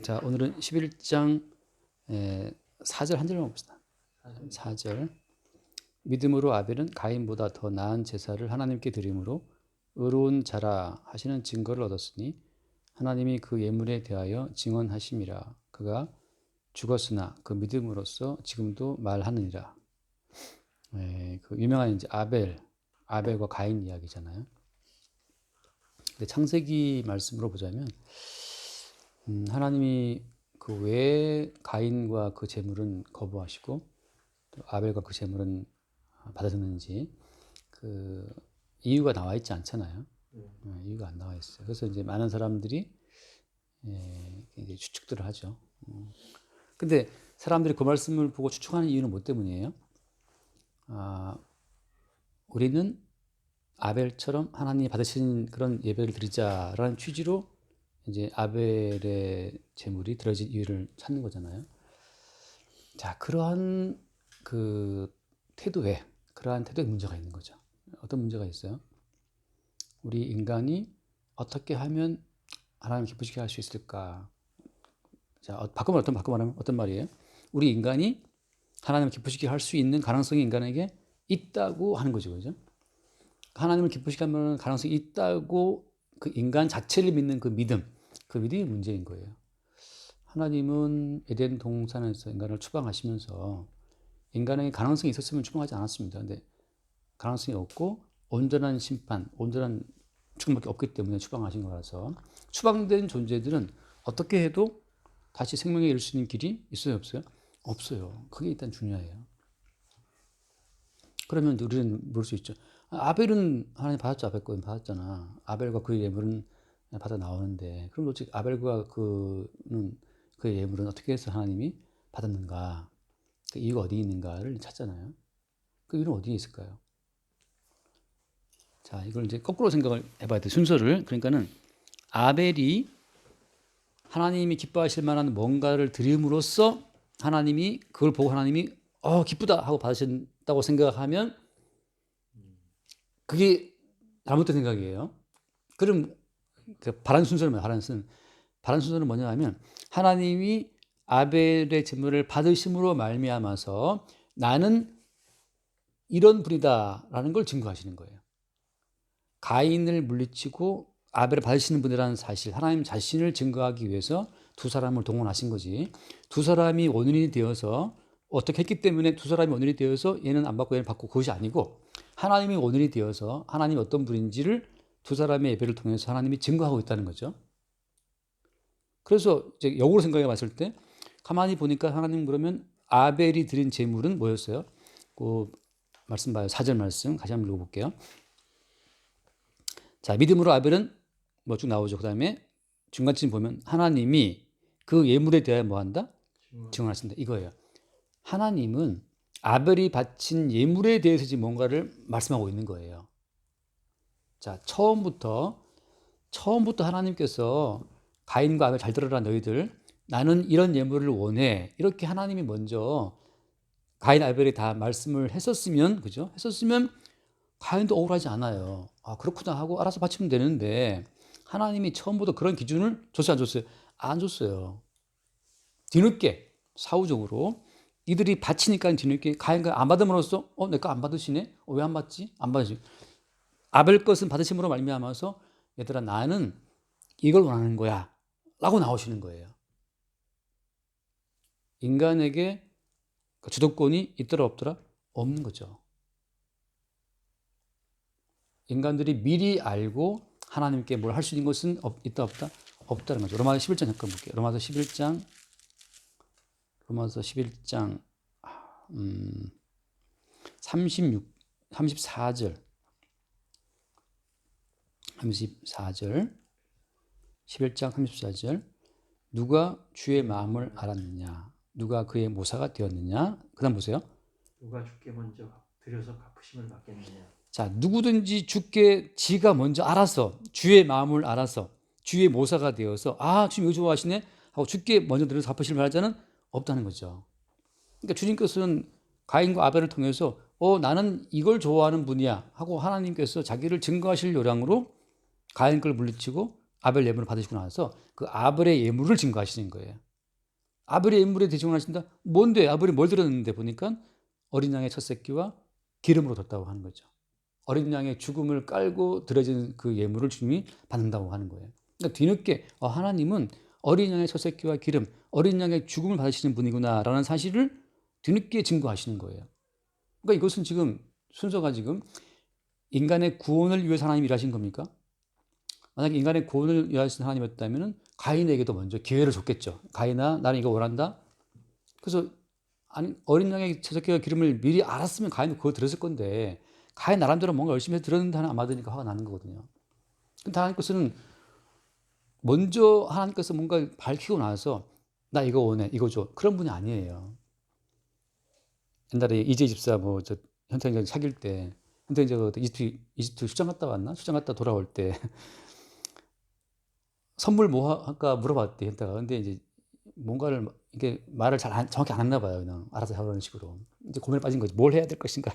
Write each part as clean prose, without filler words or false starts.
자, 오늘은 11장 4절 한 절만 봅시다. 4절. 믿음으로 아벨은 가인보다 더 나은 제사를 하나님께 드림으로 의로운 자라 하시는 증거를 얻었으니 하나님이 그 예물에 대하여 증언하심이라. 그가 죽었으나 그 믿음으로써 지금도 말하느니라. 그 유명한 이제 아벨과 가인 이야기잖아요. 근데 창세기 말씀으로 보자면 하나님이 그 왜 가인과 그 제물은 거부하시고 또 아벨과 그 제물은 받아들였는지 그 이유가 나와 있지 않잖아요. 이유가 안 나와 있어요. 그래서 이제 많은 사람들이 이제 추측들을 하죠. 근데 사람들이 그 말씀을 보고 추측하는 이유는 뭐 때문이에요? 우리는 아벨처럼 하나님이 받으신 그런 예배를 드리자라는 취지로 이제 아벨의 제물이 드려진 이유를 찾는 거잖아요. 자, 그러한 태도에 문제가 있는 거죠. 어떤 문제가 있어요? 우리 인간이 어떻게 하면 하나님 기쁘시게 할 수 있을까? 자, 바꾸면 어떤 말이에요? 우리 인간이 하나님을 기쁘시게 할 수 있는 가능성이 인간에게 있다고 하는 거죠, 그죠? 하나님을 기쁘시게 하는 가능성이 있다고 그 인간 자체를 믿는 그 믿음이 문제인 거예요. 하나님은 에덴 동산에서 인간을 추방하시면서 인간에게 가능성이 있었으면 추방하지 않았습니다. 근데 가능성이 없고 온전한 심판, 온전한 죽음밖에 없기 때문에 추방하신 거라서 추방된 존재들은 어떻게 해도 다시 생명에 이를 수 있는 길이 있어요, 없어요? 없어요. 그게 일단 중요해요. 그러면 우리는 볼 수 있죠. 아벨은 하나님 받았죠. 아벨 거는 받았잖아. 아벨과 그의 예물은 받아 나오는데 그럼 도대체 아벨과 그의 예물은 어떻게 해서 하나님이 받았는가? 그 이유가 어디 있는가를 찾잖아요. 그 이유는 어디에 있을까요? 자, 이걸 이제 거꾸로 생각을 해봐야 돼. 순서를. 그러니까는 아벨이 하나님이 기뻐하실 만한 뭔가를 드림으로써 하나님이 그걸 보고 하나님이 기쁘다 하고 받으신다고 생각하면 그게 잘못된 생각이에요. 그럼 바른 순서는 뭐냐 하면 하나님이 아벨의 제물을 받으심으로 말미암아서 나는 이런 분이다라는 걸 증거하시는 거예요. 가인을 물리치고 아벨을 받으시는 분이라는 사실, 하나님 자신을 증거하기 위해서 두 사람을 동원하신 거지. 두 사람이 원인이 되어서 어떻게 했기 때문에 두 사람이 원인이 되어서 얘는 안 받고 얘는 받고 그것이 아니고 하나님이 원인이 되어서 하나님이 어떤 분인지를 두 사람의 예배를 통해서 하나님이 증거하고 있다는 거죠. 그래서 이제 역으로 생각해 봤을 때 가만히 보니까 하나님 그러면 아벨이 드린 제물은 뭐였어요? 그 말씀 봐요. 4절 말씀 다시 한번 읽어볼게요. 자, 믿음으로 아벨은 뭐 쭉 나오죠. 그 다음에 중간쯤 보면 하나님이 그 예물에 대하여 뭐 한다? 증언하신다. 이거예요. 하나님은 아벨이 바친 예물에 대해서 지금 뭔가를 말씀하고 있는 거예요. 자, 처음부터 하나님께서 가인과 아벨 잘 들어라 너희들. 나는 이런 예물을 원해. 이렇게 하나님이 먼저 가인 아벨이 다 말씀을 했었으면, 그죠? 했었으면 가인도 억울하지 않아요. 그렇구나 하고 알아서 바치면 되는데 하나님이 처음부터 그런 기준을 줬어요, 안 줬어요? 안 줬어요. 뒤늦게 사후적으로 이들이 바치니까 뒤늦게 가인과 안 받음으로써 내 거 안 받으시네? 왜 안 받지? 안 받으시. 아벨 것은 받으심으로 말미암아서 얘들아 나는 이걸 원하는 거야 라고 나오시는 거예요. 인간에게 주도권이 있더라 없더라? 없는 거죠. 인간들이 미리 알고 하나님께 뭘 할 수 있는 것은 있다 없다? 없다는 거죠. 로마서 11장 잠깐 볼게요. 로마서 11장 34절 11장 34절 누가 주의 마음을 알았느냐? 누가 그의 모사가 되었느냐? 그 다음 보세요. 누가 주께 먼저 드려서 갚으심을 받겠느냐? 자, 누구든지 주께 지가 먼저 알아서 주의 마음을 알아서 주의 모사가 되어서 주님 이거 좋아하시네 하고 주께 먼저 드려서 갚으실 만한 없다는 거죠. 그러니까 주님께서는 가인과 아벨을 통해서 나는 이걸 좋아하는 분이야 하고 하나님께서 자기를 증거하실 요량으로 가인 걸 물리치고 아벨 예물을 받으시고 나서 그 아벨의 예물을 증거하시는 거예요. 아벨의 예물에 대해 증거하신다? 뭔데? 아벨이 뭘 드렸는데 보니까 어린 양의 첫 새끼와 기름으로 뒀다고 하는 거죠. 어린 양의 죽음을 깔고 드려진 그 예물을 주님이 받는다고 하는 거예요. 그러니까 뒤늦게 하나님은 어린 양의 첫 새끼와 기름, 어린 양의 죽음을 받으시는 분이구나라는 사실을 뒤늦게 증거하시는 거예요. 그러니까 이것은 지금 순서가 지금 인간의 구원을 위해서 하나님이 일하신 겁니까? 만약에 인간의 구원을 위하신 하나님이었다면 가인에게도 먼저 기회를 줬겠죠. 가인아, 나는 이거 원한다. 그래서 아니, 어린 양의 첫 새끼와 기름을 미리 알았으면 가인도 그거 들었을 건데 가인 나름대로 뭔가 열심히 해서 들었는데 하나 안 받으니까 화가 나는 거거든요. 근데 하나님께서는 먼저 하나님께서 뭔가 밝히고 나서 나 이거 원해, 이거 줘. 그런 분이 아니에요. 옛날에 이재 집사 저 현태형 사귈 때 현태형 이집트 출장 갔다 왔나? 출장 갔다 돌아올 때 선물 뭐 할까 물어봤대 현태가. 근데 이제 뭔가를 이렇게 말을 정확히 안 했나 봐요. 그냥 알아서 하라는 식으로. 이제 고민에 빠진 거지. 뭘 해야 될 것인가.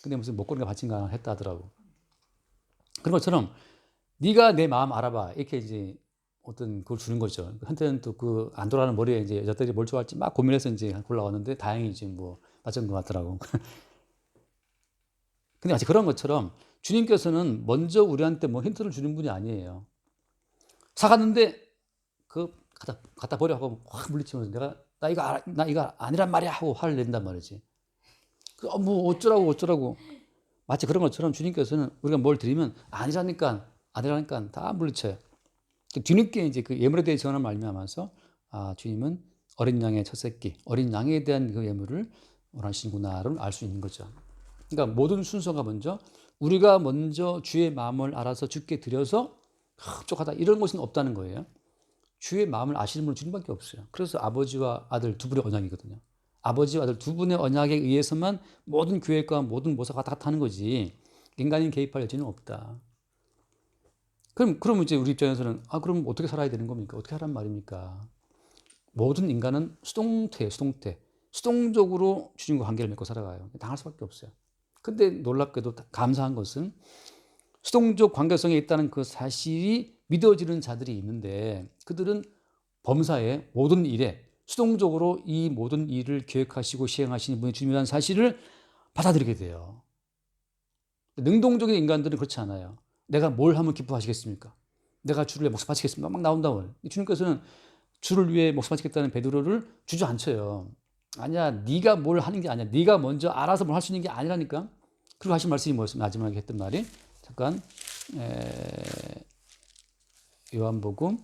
근데 무슨 목걸이가 받친가 했다 하더라고. 그런 것처럼 네가 내 마음 알아봐. 이렇게 이제 어떤 그걸 주는 거죠. 한때는 또 그 안 돌아가는 머리에 이제 여자들이 뭘 좋아할지 막 고민해서 이제 골라왔는데 다행히 이제 뭐 맞은 것 같더라고. 근데 마치 그런 것처럼 주님께서는 먼저 우리한테 뭐 힌트를 주는 분이 아니에요. 사갔는데 그 갖다 버려 하고 확 물리치면서 나 이거 아니란 말이야 하고 화를 낸단 말이지. 뭐 어쩌라고. 마치 그런 것처럼 주님께서는 우리가 뭘 드리면 아니라니까 다 물리쳐요. 뒤늦게 이제 그 예물에 대해 전한 말미암아서 주님은 어린 양의 첫 새끼, 어린 양에 대한 그 예물을 원하시는구나를 알 수 있는 거죠. 그러니까 모든 순서가 우리가 먼저 주의 마음을 알아서 주께 드려서 흡족하다 이런 것은 없다는 거예요. 주의 마음을 아시는 분은 주님밖에 없어요. 그래서 아버지와 아들 두 분의 언약이거든요. 아버지와 아들 두 분의 언약에 의해서만 모든 교회과 모든 모사가 다 하는 거지 인간이 개입할 여지는 없다. 그럼 이제 우리 입장에서는 그럼 어떻게 살아야 되는 겁니까? 어떻게 하란 말입니까? 모든 인간은 수동태예요. 수동적으로 주님과 관계를 맺고 살아가요. 당할 수밖에 없어요. 근데 놀랍게도 감사한 것은 수동적 관계성에 있다는 그 사실이 믿어지는 자들이 있는데 그들은 범사의 모든 일에 수동적으로 이 모든 일을 계획하시고 시행하시는 분이 주님이라는 사실을 받아들이게 돼요. 능동적인 인간들은 그렇지 않아요. 내가 뭘 하면 기뻐하시겠습니까? 내가 주를 위해 목숨 바치겠습니다. 막 나온다고. 주님께서는 주를 위해 목숨 바치겠다는 베드로를 주저앉혀요. 아니야, 네가 뭘 하는 게 아니야. 네가 먼저 알아서 뭘 할 수 있는 게 아니라니까. 그리고 하신 말씀이 뭐였어요? 마지막에 했던 말이 잠깐 요한복음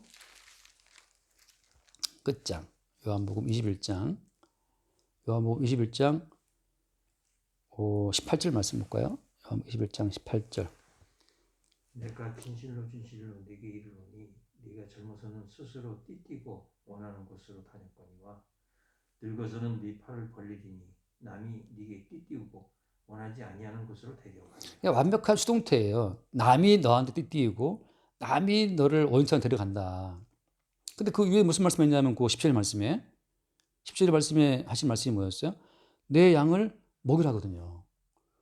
끝장 요한복음 21장 18절 말씀 볼까요? 요한복음 21장 18절 내가 진실로 네게 이르노니 네가 젊어서는 스스로 띠띠고 원하는 곳으로 다녔거니와 늙어서는 네 팔을 벌리리니 남이 네게 띠띠우고 원하지 아니하는 곳으로 데려가리라. 완벽한 수동태예요. 남이 너한테 띠띠우고 남이 너를 원천 데려간다. 근데 그 위에 무슨 말씀했냐면 그 17절 말씀에 하신 말씀이 뭐였어요? 내 양을 먹이라거든요.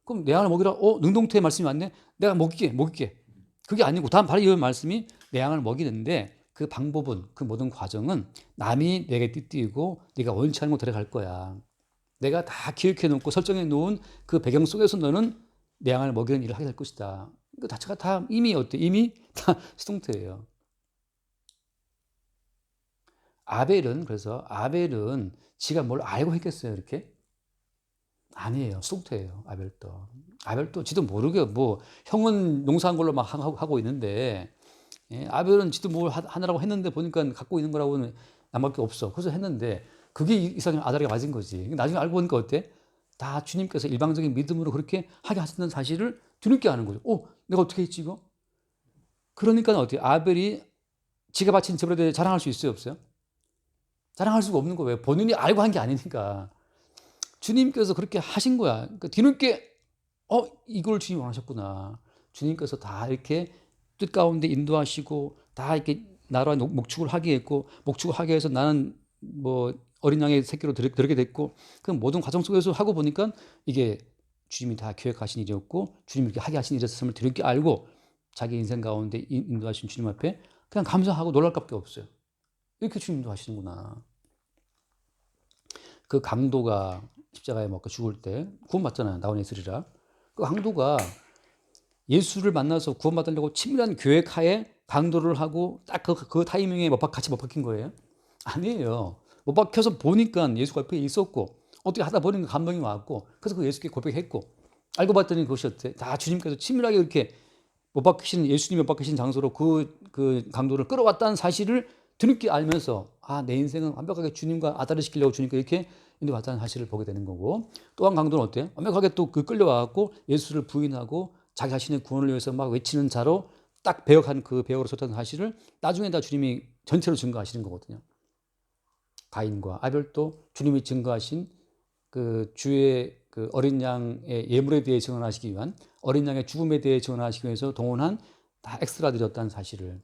그럼 내 양을 먹이라 능동태의 말씀이 맞네? 내가 먹일게. 그게 아니고 다음 바로 이 말씀이 내 양을 먹이는데 그 방법은 그 모든 과정은 남이 내게 띠띠우고 네가 원치 않은 곳 데려갈 거야. 내가 다 기획해 놓고 설정해 놓은 그 배경 속에서 너는 내 양을 먹이는 일을 하게 될 것이다. 그 자체가 다 이미 이미 다 수동태예요. 그래서 아벨은 지가 뭘 알고 했겠어요, 이렇게? 아니에요. 수동태예요, 아벨도 지도 모르게 형은 농사한 걸로 막 하고 있는데, 아벨은 지도 뭘 하느라고 했는데 보니까 갖고 있는 거라고는 남밖에 없어. 그래서 했는데, 그게 이삭의 아들에게 맞은 거지. 나중에 알고 보니까 어때? 다 주님께서 일방적인 믿음으로 그렇게 하게 하셨다는 사실을 뒤늦게 아는 거죠. 내가 어떻게 했지, 이거? 그러니까 어떻게? 아벨이 지가 바친 제물에 대해 자랑할 수 있어요, 없어요? 자랑할 수가 없는 거예요. 본인이 알고 한 게 아니니까. 주님께서 그렇게 하신 거야. 그러니까 뒤늦게 이걸 주님이 원하셨구나. 주님께서 다 이렇게 뜻 가운데 인도하시고 다 이렇게 나라의 목축을 하게 했고 목축을 하게 해서 나는 어린 양의 새끼로 들게 됐고 그 모든 과정 속에서 하고 보니까 이게 주님이 다 계획하신 일이었고 주님이 이렇게 하게 하신 일이었음을 뒤늦게 알고 자기 인생 가운데 인도하신 주님 앞에 그냥 감사하고 놀랄 값밖에 없어요. 이렇게 주님도 하시는구나. 그 강도가 십자가에 못 박혀 죽을 때 구원받잖아요. 나원에 있으리라. 그 강도가 예수를 만나서 구원받으려고 친밀한 계획하에 강도를 하고 딱 그 타이밍에 같이 못 박힌 거예요? 아니에요. 못 박혀서 보니까 예수가 옆에 있었고 어떻게 하다 보니까 감동이 왔고 그래서 그 예수께 고백했고 알고 봤더니 그것이 어때? 다 주님께서 친밀하게 이렇게 못 박히신 예수님이 못 박히신 장소로 그 강도를 끌어왔다는 사실을 뒤늦게 알면서 아, 내 인생은 완벽하게 주님과 아다를 시키려고 주님께 이렇게 인도왔다는 사실을 보게 되는 거고 또 한 강도는 어때요? 완벽하게 또 그 끌려와갖고 예수를 부인하고 자기 자신의 구원을 위해서 막 외치는 자로 딱 배역한 그 배역으로 섰다는 사실을 나중에 다 주님이 전체로 증거하시는 거거든요. 가인과 아벨도 주님이 증거하신 그 주의 그 어린 양의 예물에 대해 증언하시기 위한 어린 양의 죽음에 대해 증언하시기 위해서 동원한 다 엑스트라들이었다는 사실을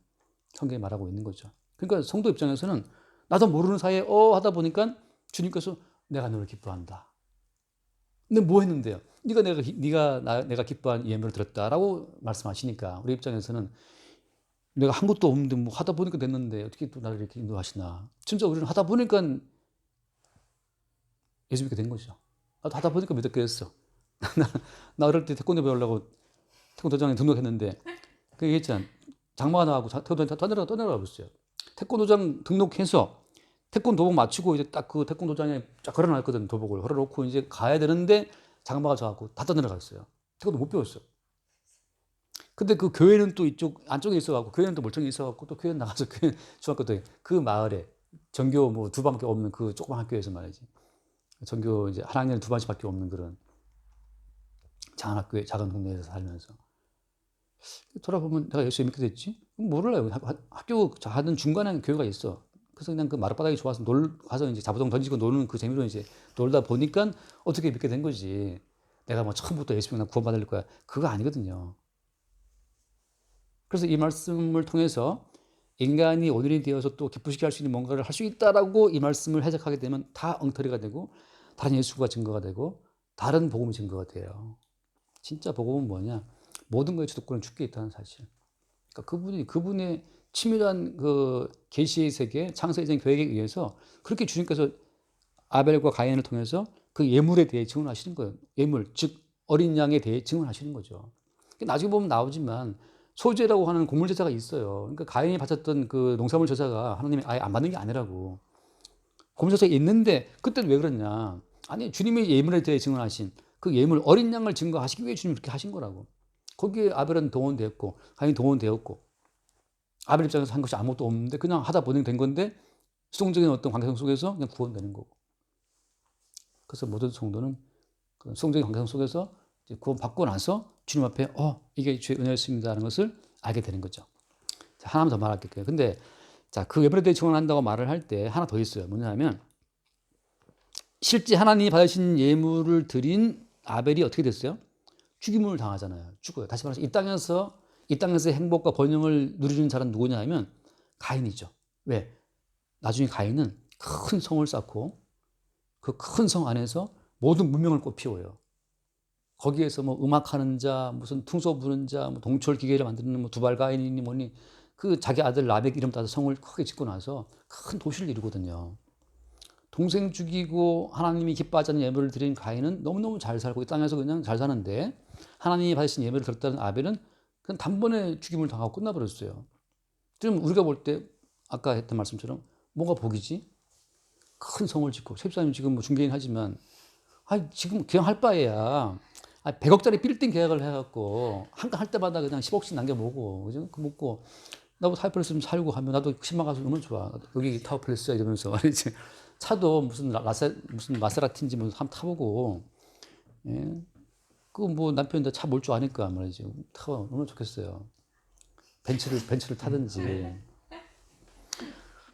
성경에 말하고 있는 거죠. 그러니까 성도 입장에서는 나도 모르는 사이에 하다 보니까 주님께서 내가 너를 기뻐한다. 근데 뭐 했는데요? 내가 기뻐한 예물을 드렸다라고 말씀하시니까 우리 입장에서는 내가 한 것도 없는데 뭐 하다 보니까 됐는데 어떻게 또 나를 이렇게 인도하시나. 진짜 우리는 하다 보니까 예수 믿게 된 거죠. 나도 하다 보니까 믿게 됐어. 나 어릴 때 태권도 배우려고 태권도장에 등록했는데 그 얘기했잖아. 장마가 나가고 태권도 떠내려가 버렸어요. 태권도장 등록해서 태권도복 마치고 이제 딱 그 태권도장에 쫙 걸어놨거든. 도복을 걸어놓고 이제 가야 되는데 장마가 져갖고 다 떠내려갔어요. 태권도 못 배웠어. 근데 그 교회는 또 이쪽 안쪽에 있어갖고 교회는 또 멀쩡히 있어갖고 또 교회 나가서 교회 중학교 때 그 마을에 전교 뭐 2반밖에 없는 그 조그만 학교에서 말이지. 전교 이제 한 학년에 2반씩밖에 없는 그런 작은 학교에 작은 동네에서 살면서 돌아보면 내가 예수 믿게 됐지? 몰라요. 학교 하는 중간에 교회가 있어. 그래서 그냥 그 마룻바닥이 좋아서 가서 이제 자부동 던지고 노는 그 재미로 이제 놀다 보니까 어떻게 믿게 된 거지. 내가 뭐 처음부터 예수 믿으면 구원받을 거야. 그거 아니거든요. 그래서 이 말씀을 통해서 인간이 오늘이 되어서 또 기쁘시게 할 수 있는 뭔가를 할 수 있다라고 이 말씀을 해석하게 되면 다 엉터리가 되고 다른 예수가 증거가 되고 다른 복음이 증거가 돼요. 진짜 복음은 뭐냐? 모든 것의 주도권은 주께 있다는 사실. 그러니까 그분의 치밀한 그 계시의 세계, 창세의 전 계획에 의해서 그렇게 주님께서 아벨과 가인을 통해서 그 예물에 대해 증언하시는 거예요. 예물, 즉 어린 양에 대해 증언하시는 거죠. 나중에 보면 나오지만 소제라고 하는 곡물 제사가 있어요. 그러니까 가인이 바쳤던 그 농산물 제사가 하나님이 아예 안 받는 게 아니라고. 곡물 제사가 있는데 그때는 왜 그랬냐? 아니 주님의 예물에 대해 증언하신 그 예물 어린 양을 증거하시기 위해 주님이 그렇게 하신 거라고. 거기에 아벨은 동원되었고 가인이 동원되었고 아벨 입장에서 한 것이 아무것도 없는데 그냥 하다 보니 된 건데 수동적인 어떤 관계성 속에서 그냥 구원되는 거고. 그래서 모든 성도는 그 수동적인 관계성 속에서 구원받고 나서 주님 앞에 이게 주의 은혜였습니다라는 것을 알게 되는 거죠. 자, 하나만 더 말할게요. 근데 자, 그 예물에 대해 증언한다고 말을 할 때 하나 더 있어요. 뭐냐면 실제 하나님이 받으신 예물을 드린 아벨이 어떻게 됐어요? 죽임을 당하잖아요. 죽어요. 다시 말해서 이 땅에서 행복과 번영을 누리는 자는 누구냐 하면 가인이죠. 왜? 나중에 가인은 큰 성을 쌓고 그 큰 성 안에서 모든 문명을 꽃피워요. 거기에서 뭐 음악하는 자, 무슨 퉁소 부는 자, 뭐 동철 기계를 만드는 뭐 두발 가인이니 뭐니 그 자기 아들 라멕 이름 따서 성을 크게 짓고 나서 큰 도시를 이루거든요. 동생 죽이고 하나님이 기뻐하지 않는 예물을 드린 가인은 너무너무 잘 살고 이 땅에서 그냥 잘 사는데 하나님이 받으신 예물을 드렸다는 아벨은 그냥 단번에 죽임을 당하고 끝나버렸어요. 지금 우리가 볼 때 아까 했던 말씀처럼 뭐가 복이지? 큰 성을 짓고 세입사님 지금 뭐 중개인 하지만 지금 그냥 할 바에야 100억짜리 빌딩 계약을 해갖고 한 건 할 때마다 그냥 10억씩 남겨보고 그죠? 그 먹고 나도 타워플레스 좀 살고 하면 나도 신방 가서 얼마나 좋아. 여기 타워플레스야 이러면서 말이지. 차도 무슨 마세라티인지 뭐 한번 타보고 예? 그 뭐 남편이 차 몰 줄 아니까 말이지. 타고 얼마나 좋겠어요. 벤츠를 타든지.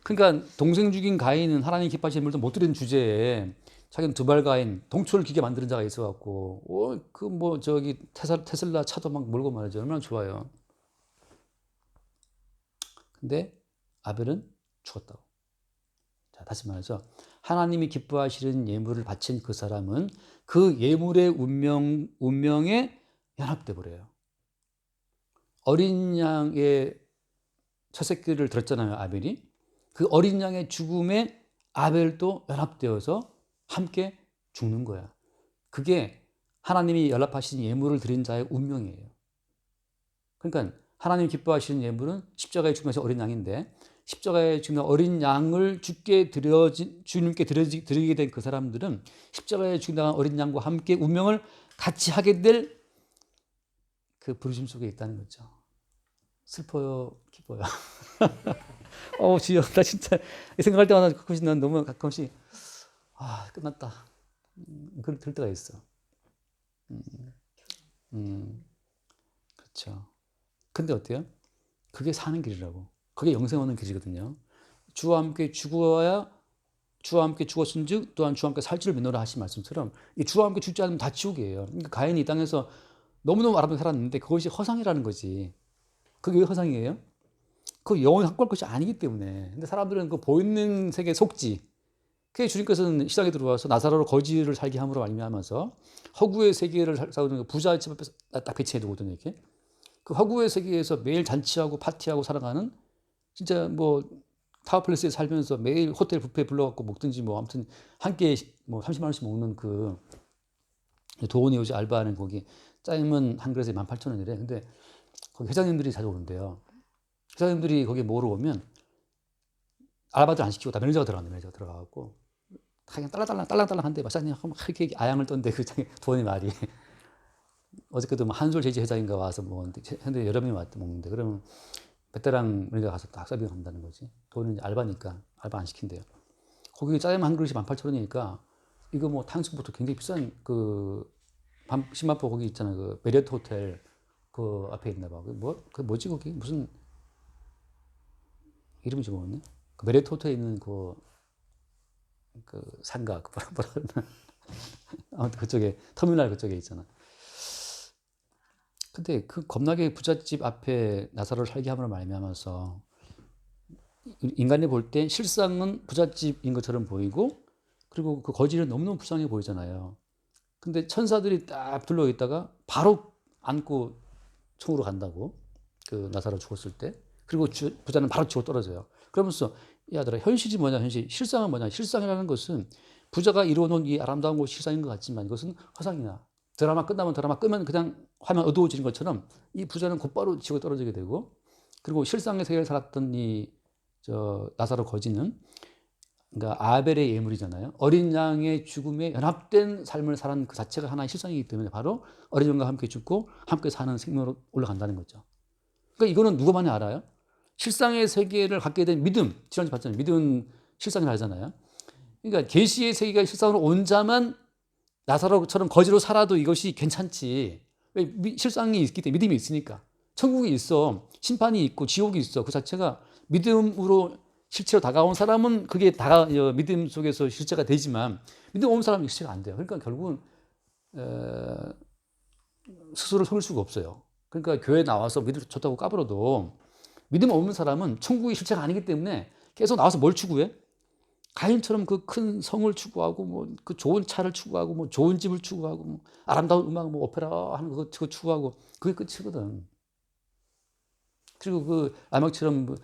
그러니까 동생 죽인 가인은 하나님 기뻐하시는 물도 못 드리는 주제에 자기는 두발 가인 동철 기계 만드는 자가 있어갖고 그 뭐 저기 테슬라 차도 막 몰고 말이죠. 얼마나 좋아요. 근데 아벨은 죽었다고. 자, 다시 말해서 하나님이 기뻐하시는 예물을 바친 그 사람은 그 예물의 운명에 연합돼 버려요. 어린 양의 첫 새끼를 들었잖아요, 아벨이. 그 어린 양의 죽음에 아벨도 연합되어서 함께 죽는 거야. 그게 하나님이 연합하신 예물을 드린 자의 운명이에요. 그러니까 하나님이 기뻐하시는 예물은 십자가에 죽으면서 어린 양인데, 십자가에 죽는 어린 양을 주님께 드리게 된 그 사람들은 십자가에 죽는 어린 양과 함께 운명을 같이 하게 될 그 부르심 속에 있다는 거죠. 슬퍼요, 기뻐요. 주여, 나 진짜 생각할 때마다 가끔씩 난 너무 가끔씩 끝났다. 그럴 때가 있어. 그렇죠. 근데 어때요? 그게 사는 길이라고. 그게 영생 얻는 길이거든요. 주와 함께 죽어야 주와 함께 죽었은즉 또한 주와 함께 살지를 믿노라 하신 말씀처럼 이 주와 함께 죽지 않으면 다 지옥이에요. 그러니까 가인이 이 땅에서 너무너무 아름답게 살았는데 그것이 허상이라는 거지. 그게 왜 허상이에요? 그 영원히 확보할 것이 아니기 때문에. 근데 사람들은 그 보이는 세계에 속지. 그게 주님께서는 시장에 들어와서 나사로를 거지를 살게 함으로 말미암아서 허구의 세계를 살고 부자의 집 앞에 딱 배치해 두거든요. 이렇게. 그 허구의 세계에서 매일 잔치하고 파티하고 살아가는 진짜 뭐 타워플레스에 살면서 매일 호텔 뷔페 불러갖고 먹든지 뭐 아무튼 한 끼에 뭐 30만 원씩 먹는 그 도원이 요새 알바하는 거기 짜장면 한 그릇에 18,000원이래. 근데 거기 회장님들이 자주 오는데요. 회장님들이 거기 모으러 오면 알바들 안 시키고 다 매니저가 들어간대. 매니저가 들어가갖고 다 그냥 딸랑딸랑한데 마사님 막 이렇게 아양을 떤데 그 도원이 말이 어저께도 뭐 한솔 제지 회장인가 와서 뭐 현대 여러 명이 왔다 먹는데 그러면 베테랑 매니저가 가서 딱 서빙 한다는 거지. 돈은 알바니까 알바 안 시킨대요. 거기 짜장면 한 그릇이 18,000원이니까 이거 뭐 탕수육부터 굉장히 비싼 그 신마포 거기 있잖아요. 그 메리어트 호텔 그 앞에 있나 봐. 그 뭐지 거기 무슨 이름이 좀 없네. 그 메리어트 호텔에 있는 그 상가 뭐라 그러나 아무튼 그쪽에 터미널 그쪽에 있잖아. 근데 그 겁나게 부잣집 앞에 나사로를 살게 함으로 말미암아서 인간이 볼 때 실상은 부잣집인 것처럼 보이고 그리고 그 거지는 너무너무 불쌍해 보이잖아요. 근데 천사들이 딱 둘러 있다가 바로 안고 총으로 간다고 그 나사로 죽었을 때 그리고 부자는 바로 죽어 떨어져요. 그러면서 야 아들아 현실이 뭐냐 현실 실상은 뭐냐 실상이라는 것은 부자가 이루어놓은 이 아름다운 것이 실상인 것 같지만 이것은 허상이야. 드라마 끝나면 드라마 끄면 그냥 화면 어두워지는 것처럼 이 부자는 곧바로 지고 떨어지게 되고 그리고 실상의 세계를 살았던 이 나사로 거지는 그러니까 아벨의 예물이잖아요. 어린 양의 죽음에 연합된 삶을 사는 그 자체가 하나의 실상이기 때문에 바로 어린 양과 함께 죽고 함께 사는 생명으로 올라간다는 거죠. 그러니까 이거는 누구만이 알아요? 실상의 세계를 갖게 된 믿음. 지난주에 봤잖아요. 믿음은 실상이라 하잖아요. 그러니까 계시의 세계가 실상으로 온 자만 나사로처럼 거지로 살아도 이것이 괜찮지. 왜 실상이 있기 때문에 믿음이 있으니까. 천국이 있어. 심판이 있고 지옥이 있어. 그 자체가 믿음으로 실체로 다가온 사람은 그게 믿음 속에서 실체가 되지만 믿음 없는 사람은 실체가 안 돼요. 그러니까 결국은 스스로 속일 수가 없어요. 그러니까 교회 나와서 믿음 좋다고 까불어도 믿음 없는 사람은 천국이 실체가 아니기 때문에 계속 나와서 뭘 추구해? 가인처럼 그 큰 성을 추구하고 뭐 그 좋은 차를 추구하고 뭐 좋은 집을 추구하고 뭐 아름다운 음악 뭐 오페라 하는 거 그거 추구하고 그게 끝이거든. 그리고 그 라막처럼 뭐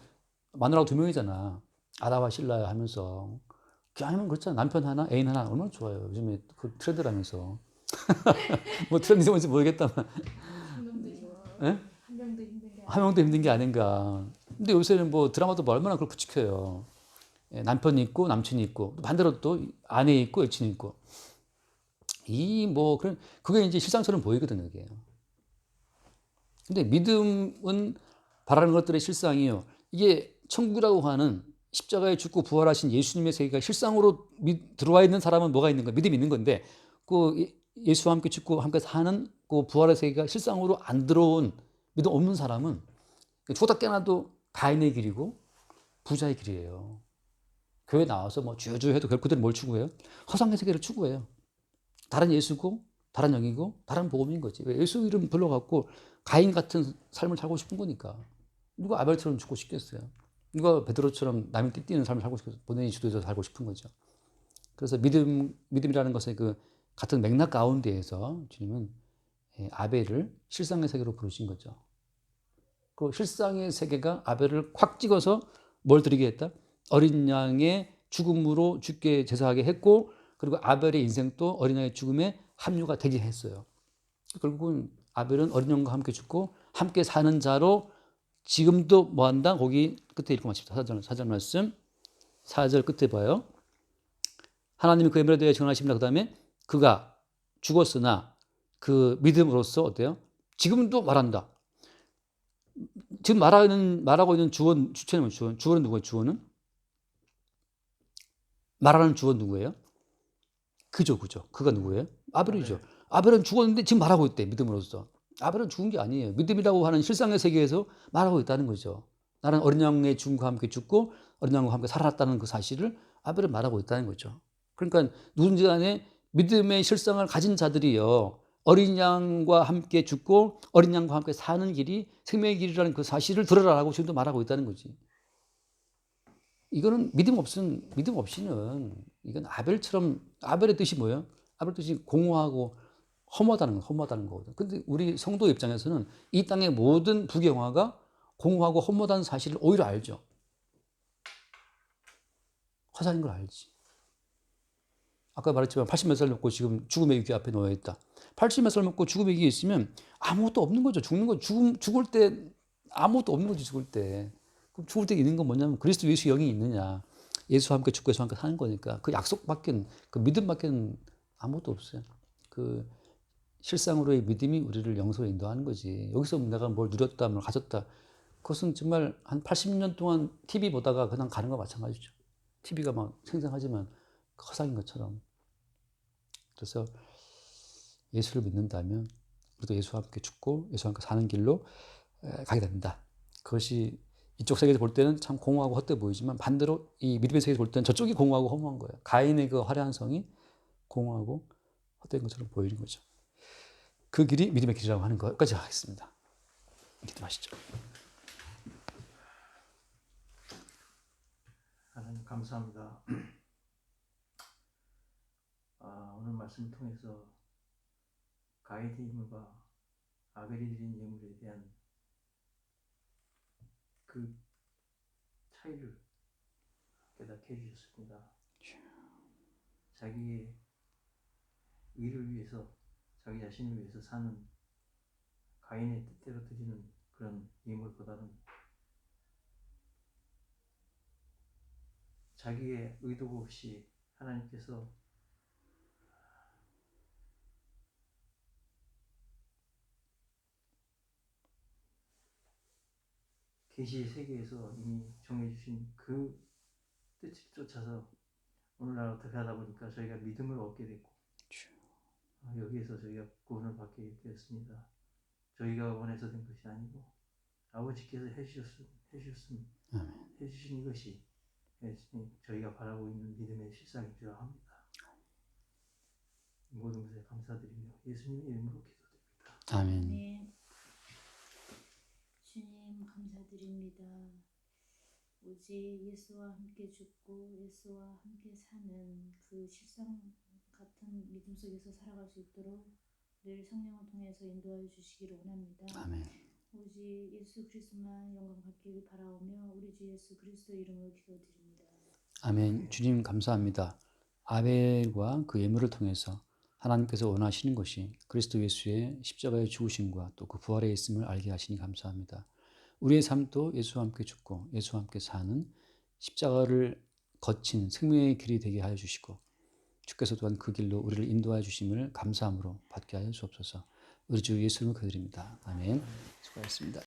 마누라가 2명이잖아. 아다와 실라야 하면서 그게 아니면 그렇잖아. 남편 하나, 애인 하나 얼마나 좋아요. 요즘에 그 트렌드라면서 뭐 트렌드인지 뭔지 모르겠다만 예? 한 명도 힘든 게 아닌가. 근데 요새는 뭐 드라마도 뭐 얼마나 그걸 부추겨요. 남편이 있고 남친이 있고 반대로 또 아내 있고 여친이 있고 이 뭐 그런 그게 이제 실상처럼 보이거든요. 이게. 근데 믿음은 바라는 것들의 실상이요. 이게 천국이라고 하는 십자가에 죽고 부활하신 예수님의 세계가 실상으로 들어와 있는 사람은 뭐가 있는 거야? 믿음이 있는 건데 그 예수와 함께 죽고 함께 사는 그 부활의 세계가 실상으로 안 들어온 믿음 없는 사람은 죽었다 깨어나도 가인의 길이고 부자의 길이에요. 교회 나와서 뭐 주여주여 해도 결국 그들은 뭘 추구해요? 허상의 세계를 추구해요. 다른 예수고 다른 영이고 다른 복음인 거지. 왜 예수 이름 불러갖고 가인 같은 삶을 살고 싶은 거니까. 누가 아벨처럼 죽고 싶겠어요. 누가 베드로처럼 남이 띠띠는 삶을 살고 싶겠어요. 본인이 주도해서 살고 싶은 거죠. 그래서 믿음이라는 것의 그 같은 맥락 가운데에서 주님은 아벨을 실상의 세계로 부르신 거죠. 그 실상의 세계가 아벨을 확 찍어서 뭘 드리게 했다? 어린 양의 죽음으로 죽게 제사하게 했고, 그리고 아벨의 인생도 어린 양의 죽음에 합류가 되게 했어요. 결국은 아벨은 어린 양과 함께 죽고 함께 사는 자로 지금도 뭐 한다? 거기 끝에 읽고 마칩시다. 사절 말씀 4절 끝에 봐요. 하나님이 그 예물에 대해 증언하십니다. 그 다음에 그가 죽었으나 그 믿음으로써 어때요? 지금도 말한다. 지금 말하고 있는 주어는 주체는 주어는 누구예요? 주어는? 말하는 주어 누구예요? 그죠. 그가 누구예요? 아벨이죠. 아벨은 죽었는데 지금 말하고 있대. 믿음으로써. 아벨은 죽은 게 아니에요. 믿음이라고 하는 실상의 세계에서 말하고 있다는 거죠. 나는 어린 양의 죽음과 함께 죽고 어린 양과 함께 살아났다는 그 사실을 아벨은 말하고 있다는 거죠. 그러니까 누군지 간에 믿음의 실상을 가진 자들이요. 어린 양과 함께 죽고 어린 양과 함께 사는 길이 생명의 길이라는 그 사실을 들으라고 지금도 말하고 있다는 거지. 이거는 믿음 없이는 이건 아벨의 뜻이 뭐예요? 아벨의 뜻이 공허하고 허무하다는 거거든. 근데 우리 성도 입장에서는 이 땅의 모든 부경화가 공허하고 허무하다는 사실을 오히려 알죠. 화살인 걸 알지. 아까 말했지만 80몇 살 먹고 지금 죽음의 위기 앞에 놓여 있다. 80몇 살 먹고 죽음의 위기에 있으면 아무것도 없는 거죠. 죽을 때 아무것도 없는 거지, 죽을 때. 그럼 죽을 때 있는 건 뭐냐면 그리스도 예수 영이 있느냐. 예수와 함께 죽고 예수와 함께 사는 거니까 그 약속밖엔, 그 믿음밖엔 아무것도 없어요. 그 실상으로의 믿음이 우리를 영성에 인도하는 거지. 여기서 내가 뭘 누렸다, 뭘 가졌다. 그것은 정말 한 80년 동안 TV 보다가 그냥 가는 거 마찬가지죠. TV가 막 생생하지만 허상인 것처럼. 그래서 예수를 믿는다면 우리도 예수와 함께 죽고 예수와 함께 사는 길로 가게 된다. 그것이 이쪽 세계에서 볼 때는 참 공허하고 헛되어 보이지만 반대로 이 믿음의 세계에서 볼 때는 저쪽이 공허하고 허무한 거예요. 가인의 그 화려한 성이 공허하고 헛된 것처럼 보이는 거죠. 그 길이 믿음의 길이라고 하는 것까지 하겠습니다. 기도하시죠. 하나님 감사합니다. 오늘 말씀을 통해서 가인의 예물과 아벨이 드린 예물에 대한 그 차이를 깨닫게 해주셨습니다. 자기의 의를 위해서, 자기 자신을 위해서 사는 가인의 뜻대로 드리는 그런 예물보다는 자기의 의도 없이 하나님께서 계시 세계에서 이미 정해주신 그 뜻을 쫓아서 오늘날 어떻게 하다 보니까 저희가 믿음을 얻게 됐고 여기에서 저희가 구원을 받게 되었습니다. 저희가 원해서 된 것이 아니고 아버지께서 해주신 이것이 저희가 바라고 있는 믿음의 실상인 줄 압니다. 모든 것에 감사드리며 예수님의 이름으로 기도드립니다. 아멘. 네. 주님 감사드립니다. 오직 예수와 함께 죽고 예수와 함께 사는 그 실상 같은 믿음 속에서 살아갈 수 있도록 늘 성령을 통해서 인도하여 주시기를 원합니다. 아멘. 오직 예수 그리스도만 영광 받기를 바라오며 우리 주 예수 그리스도 이름으로 기도드립니다. 아멘. 주님 감사합니다. 아벨과 그 예물을 통해서 하나님께서 원하시는 것이 그리스도 예수의 십자가의 죽으심과 또 그 부활에 있음을 알게 하시니 감사합니다. 우리의 삶도 예수와 함께 죽고 예수와 함께 사는 십자가를 거친 생명의 길이 되게 하여 주시고 주께서 또한 그 길로 우리를 인도하여 주심을 감사함으로 받게 하여 주옵소서. 우리 주 예수님을 기도드립니다. 아멘. 수고하셨습니다.